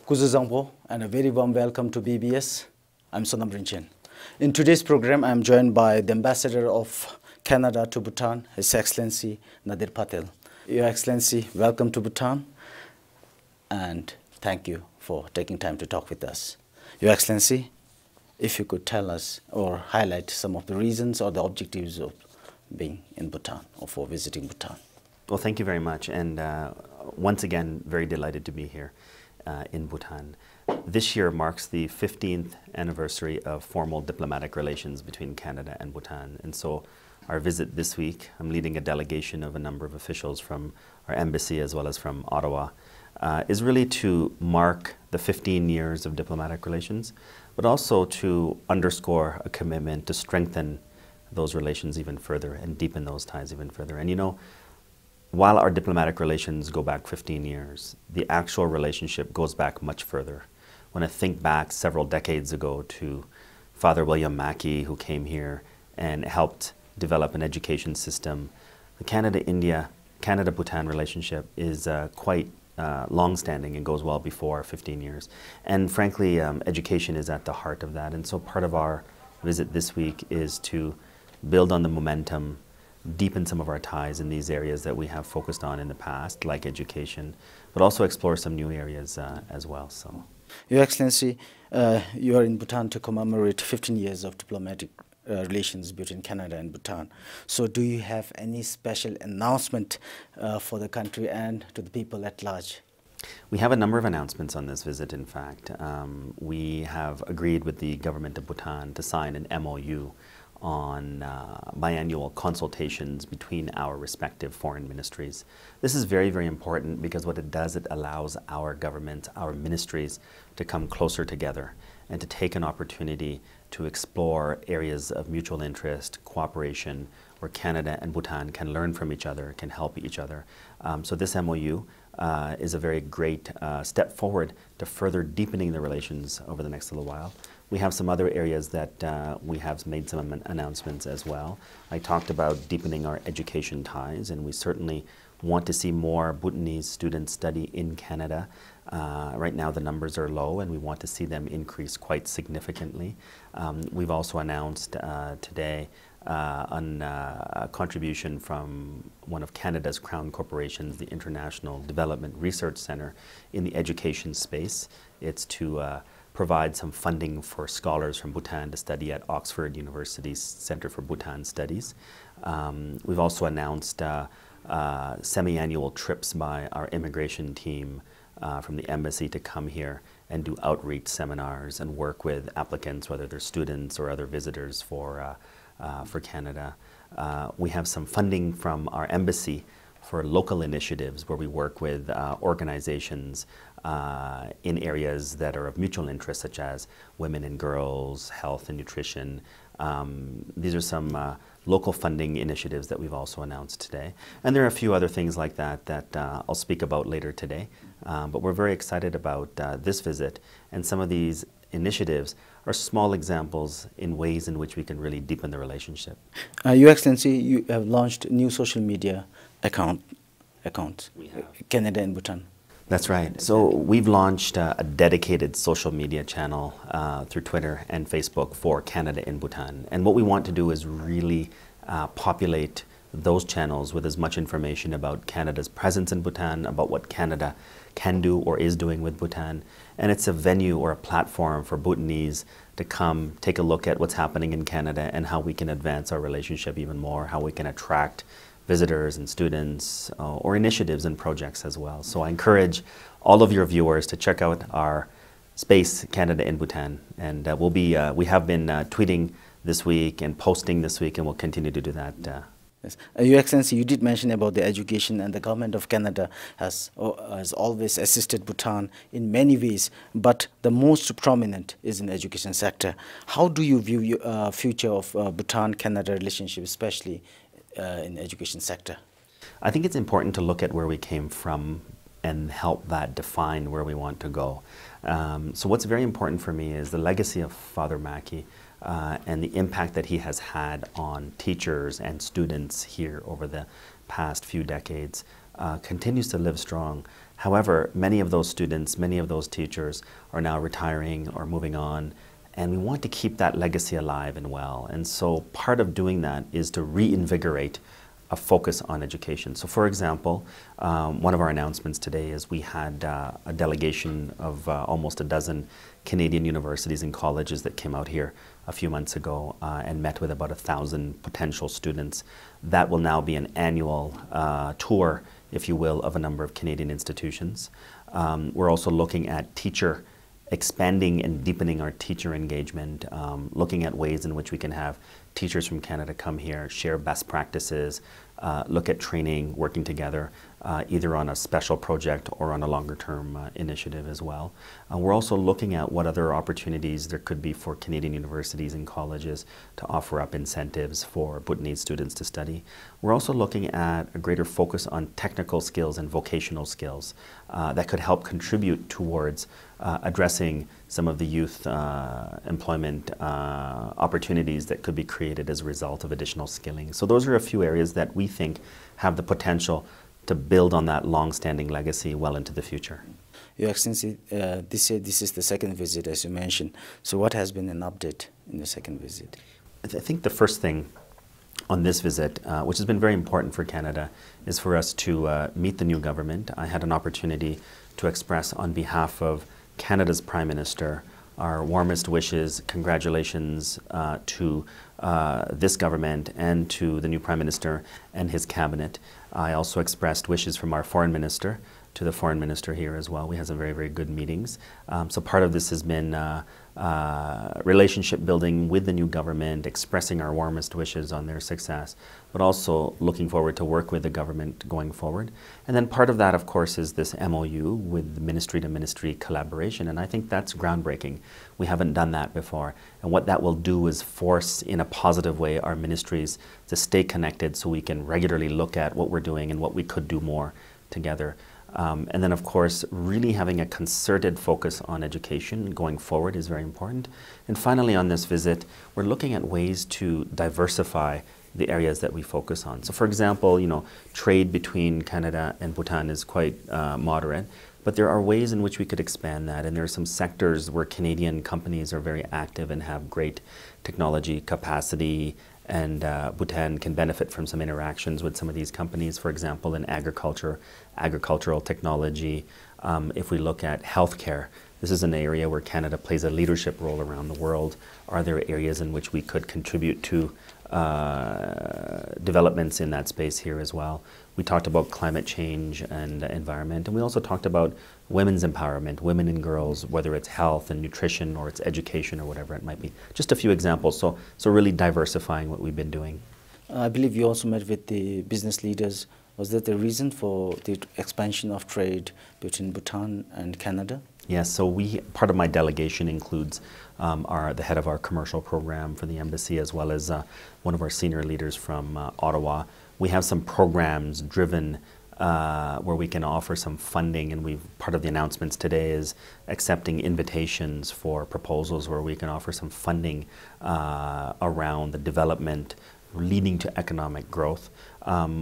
Kuzuzangpo, and a very warm welcome to BBS. I'm Sonam Rinchen. In today's program, I'm joined by the Ambassador of Canada to Bhutan, His Excellency Nadir Patel. Your Excellency, welcome to Bhutan, and thank you for taking time to talk with us. Your Excellency, if you could tell us or highlight some of the reasons or the objectives of being in Bhutan or for visiting Bhutan. Well, thank you very much, and once again, very delighted to be here in Bhutan. This year marks the 15th anniversary of formal diplomatic relations between Canada and Bhutan, and so our visit this week, I'm leading a delegation of a number of officials from our embassy as well as from Ottawa, is really to mark the 15 years of diplomatic relations, but also to underscore a commitment to strengthen those relations even further and deepen those ties even further. And you know, while our diplomatic relations go back 15 years, the actual relationship goes back much further. When I think back several decades ago to Father William Mackey, who came here and helped develop an education system, the Canada-Bhutan relationship is quite long-standing and goes well before 15 years. And frankly, education is at the heart of that. And so part of our visit this week is to build on the momentum, deepen some of our ties in these areas that we have focused on in the past, like education, but also explore some new areas as well. So, Your Excellency, you are in Bhutan to commemorate 15 years of diplomatic relations between Canada and Bhutan. So do you have any special announcement for the country and to the people at large? We have a number of announcements on this visit, in fact. We have agreed with the government of Bhutan to sign an MOU on biannual consultations between our respective foreign ministries. This is very, very important because what it does, it allows our government, our ministries to come closer together and to take an opportunity to explore areas of mutual interest, cooperation, where Canada and Bhutan can learn from each other, can help each other. So this MOU is a very great step forward to further deepening the relations over the next little while. We have some other areas that we have made some announcements as well. I talked about deepening our education ties, and we certainly want to see more Bhutanese students study in Canada. Right now the numbers are low, and we want to see them increase quite significantly. We've also announced today a contribution from one of Canada's crown corporations, the International Development Research Centre, in the education space. It's to provide some funding for scholars from Bhutan to study at Oxford University's Centre for Bhutan Studies. We've also announced semi-annual trips by our immigration team from the embassy to come here and do outreach seminars and work with applicants, whether they're students or other visitors for Canada. We have some funding from our embassy for local initiatives where we work with organizations in areas that are of mutual interest, such as women and girls, health and nutrition. These are some local funding initiatives that we've also announced today. And there are a few other things like that that I'll speak about later today. But we're very excited about this visit, and some of these initiatives are small examples in ways in which we can really deepen the relationship. Your Excellency, you have launched a new social media accounts, We have. Canada and Bhutan. That's right. So we've launched a dedicated social media channel through Twitter and Facebook for Canada in Bhutan. And what we want to do is really populate those channels with as much information about Canada's presence in Bhutan, about what Canada can do or is doing with Bhutan. And it's a venue or a platform for Bhutanese to come take a look at what's happening in Canada and how we can advance our relationship even more, how we can attract visitors and students or initiatives and projects as well. So I encourage all of your viewers to check out our space, Canada in Bhutan. And we have been tweeting this week and posting this week, and we'll continue to do that. Yes. Your Excellency, you did mention about the education, and the government of Canada has always assisted Bhutan in many ways, but the most prominent is in the education sector. How do you view your future of Bhutan-Canada relationship, especially in the education sector? I think it's important to look at where we came from and help that define where we want to go. So what's very important for me is the legacy of Father Mackey and the impact that he has had on teachers and students here over the past few decades. continues to live strong. However, many of those students, many of those teachers are now retiring or moving on, and we want to keep that legacy alive and well. And so part of doing that is to reinvigorate a focus on education. So for example, one of our announcements today is we had a delegation of almost a dozen Canadian universities and colleges that came out here a few months ago and met with about 1,000 potential students. That will now be an annual tour, if you will, of a number of Canadian institutions. We're also looking at expanding and deepening our teacher engagement, looking at ways in which we can have teachers from Canada come here, share best practices, look at training, working together, either on a special project or on a longer-term initiative as well. We're also looking at what other opportunities there could be for Canadian universities and colleges to offer up incentives for Bhutanese students to study. We're also looking at a greater focus on technical skills and vocational skills that could help contribute towards addressing some of the youth employment opportunities that could be created as a result of additional skilling. So those are a few areas that we think have the potential to build on that long-standing legacy well into the future. Your Excellency, this year this is the second visit, as you mentioned. So what has been an update in the second visit? I think the first thing on this visit, which has been very important for Canada, is for us to meet the new government. I had an opportunity to express on behalf of Canada's Prime Minister our warmest wishes, congratulations to this government and to the new Prime Minister and his cabinet. I also expressed wishes from our Foreign Minister to the Foreign Minister here as well. We had some very, very good meetings. So part of this has been relationship building with the new government, expressing our warmest wishes on their success, but also looking forward to work with the government going forward. And then part of that, of course, is this MOU with the ministry-to-ministry collaboration, and I think that's groundbreaking. We haven't done that before, and what that will do is force, in a positive way, our ministries to stay connected so we can regularly look at what we're doing and what we could do more together. And then, of course, really having a concerted focus on education going forward is very important. And finally, on this visit, we're looking at ways to diversify the areas that we focus on. So, for example, trade between Canada and Bhutan is quite moderate, but there are ways in which we could expand that. And there are some sectors where Canadian companies are very active and have great technology capacity, and Bhutan can benefit from some interactions with some of these companies, for example, in agricultural technology. If we look at healthcare, this is an area where Canada plays a leadership role around the world. Are there areas in which we could contribute to developments in that space here as well? We talked about climate change and environment, and we also talked about women's empowerment, women and girls, whether it's health and nutrition or it's education or whatever it might be. Just a few examples, so really diversifying what we've been doing. I believe you also met with the business leaders. Was that the reason for the expansion of trade between Bhutan and Canada? Yes, so part of my delegation includes the head of our commercial program for the embassy, as well as one of our senior leaders from Ottawa. We have some programs driven where we can offer some funding, and part of the announcements today is accepting invitations for proposals where we can offer some funding around the development leading to economic growth.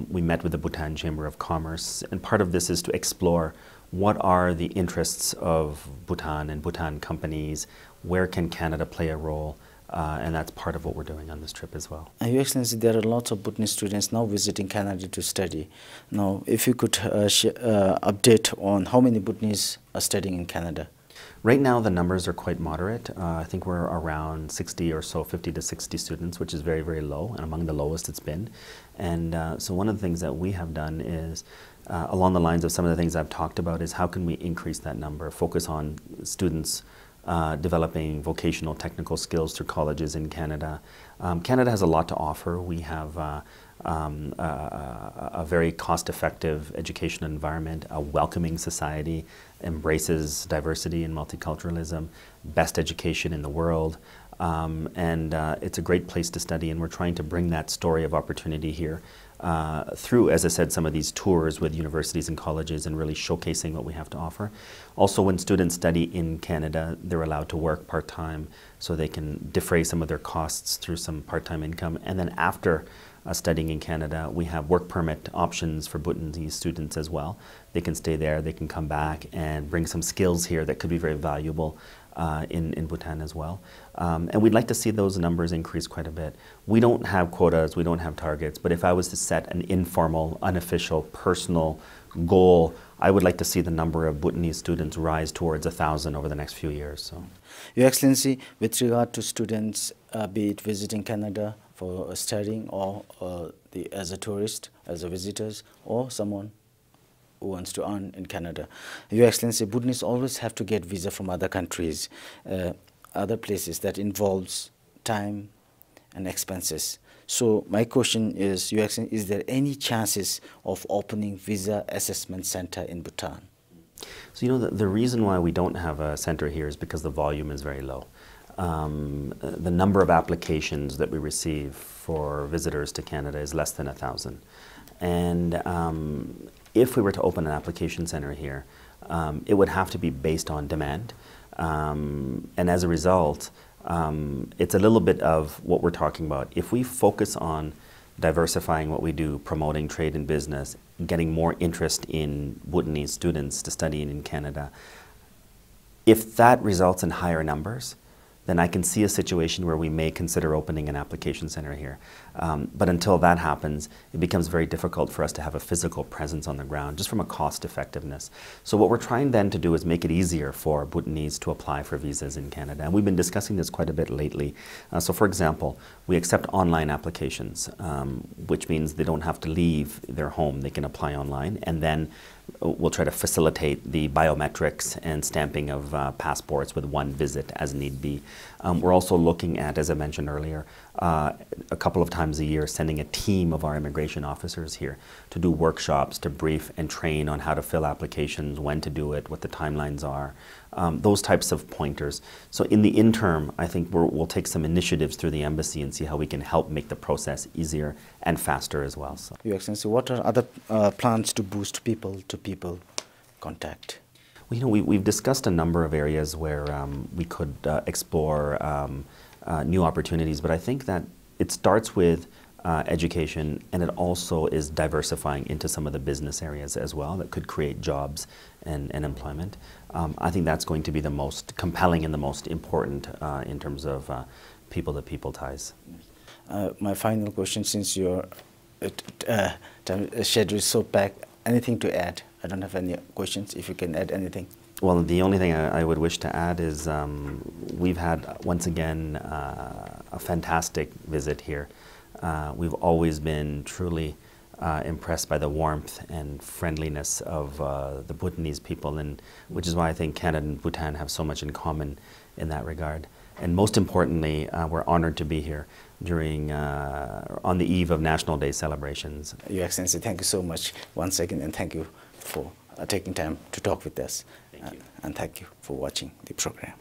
We met with the Bhutan Chamber of Commerce, and part of this is to explore what are the interests of Bhutan and Bhutan companies, where can Canada play a role, and that's part of what we're doing on this trip as well. Your Excellency, there are lots of Bhutanese students now visiting Canada to study. Now, if you could update on how many Bhutanese are studying in Canada. Right now, the numbers are quite moderate. I think we're around 60 or so, 50 to 60 students, which is very, very low, and among the lowest it's been. And so one of the things that we have done is, along the lines of some of the things I've talked about, is how can we increase that number, focus on students developing vocational technical skills through colleges in Canada. Canada has a lot to offer. We have a very cost-effective education environment, a welcoming society, embraces diversity and multiculturalism, best education in the world, and it's a great place to study, and we're trying to bring that story of opportunity here through, as I said, some of these tours with universities and colleges and really showcasing what we have to offer. Also, when students study in Canada, they're allowed to work part-time so they can defray some of their costs through some part-time income, and then after studying in Canada. We have work permit options for Bhutanese students as well. They can stay there, they can come back and bring some skills here that could be very valuable in Bhutan as well. And we'd like to see those numbers increase quite a bit. We don't have quotas, we don't have targets, but if I was to set an informal, unofficial, personal goal, I would like to see the number of Bhutanese students rise towards 1,000 over the next few years. So, Your Excellency, with regard to students, be it visiting Canada for studying or as a tourist, as a visitors, or someone who wants to earn in Canada, Your Excellency, Bhutanese always have to get visa from other countries, other places that involves time and expenses. So my question is, Your Excellency, is there any chances of opening visa assessment center in Bhutan? So, you know, the reason why we don't have a center here is because the volume is very low. The number of applications that we receive for visitors to Canada is less than 1,000. And if we were to open an application center here, it would have to be based on demand. And as a result, it's a little bit of what we're talking about. If we focus on diversifying what we do, promoting trade and business, getting more interest in Bhutanese students to study in Canada, if that results in higher numbers, then I can see a situation where we may consider opening an application center here. But until that happens, it becomes very difficult for us to have a physical presence on the ground, just from a cost effectiveness. So what we're trying then to do is make it easier for Bhutanese to apply for visas in Canada. And we've been discussing this quite a bit lately. So for example, we accept online applications, which means they don't have to leave their home. They can apply online, and then we'll try to facilitate the biometrics and stamping of passports with one visit as need be. We're also looking at, as I mentioned earlier, a couple of times a year sending a team of our immigration officers here to do workshops, to brief and train on how to fill applications, when to do it, what the timelines are, those types of pointers. So in the interim, I think we'll take some initiatives through the embassy and see how we can help make the process easier and faster as well. So. Your Excellency, what are other plans to boost people-to-people contact? Well, you know, we've discussed a number of areas where we could explore new opportunities, but I think that it starts with education, and it also is diversifying into some of the business areas as well that could create jobs and employment. I think that's going to be the most compelling and the most important in terms of people-to-people ties. My final question, since your schedule is so packed, anything to add? I don't have any questions, if you can add anything. Well, the only thing I would wish to add is we've had, once again, a fantastic visit here. We've always been truly impressed by the warmth and friendliness of the Bhutanese people, and which is why I think Canada and Bhutan have so much in common in that regard. And most importantly, we're honored to be here during on the eve of National Day celebrations. Your Excellency, thank you so much once again, and thank you for taking time to talk with us. Thank you. And thank you for watching the program.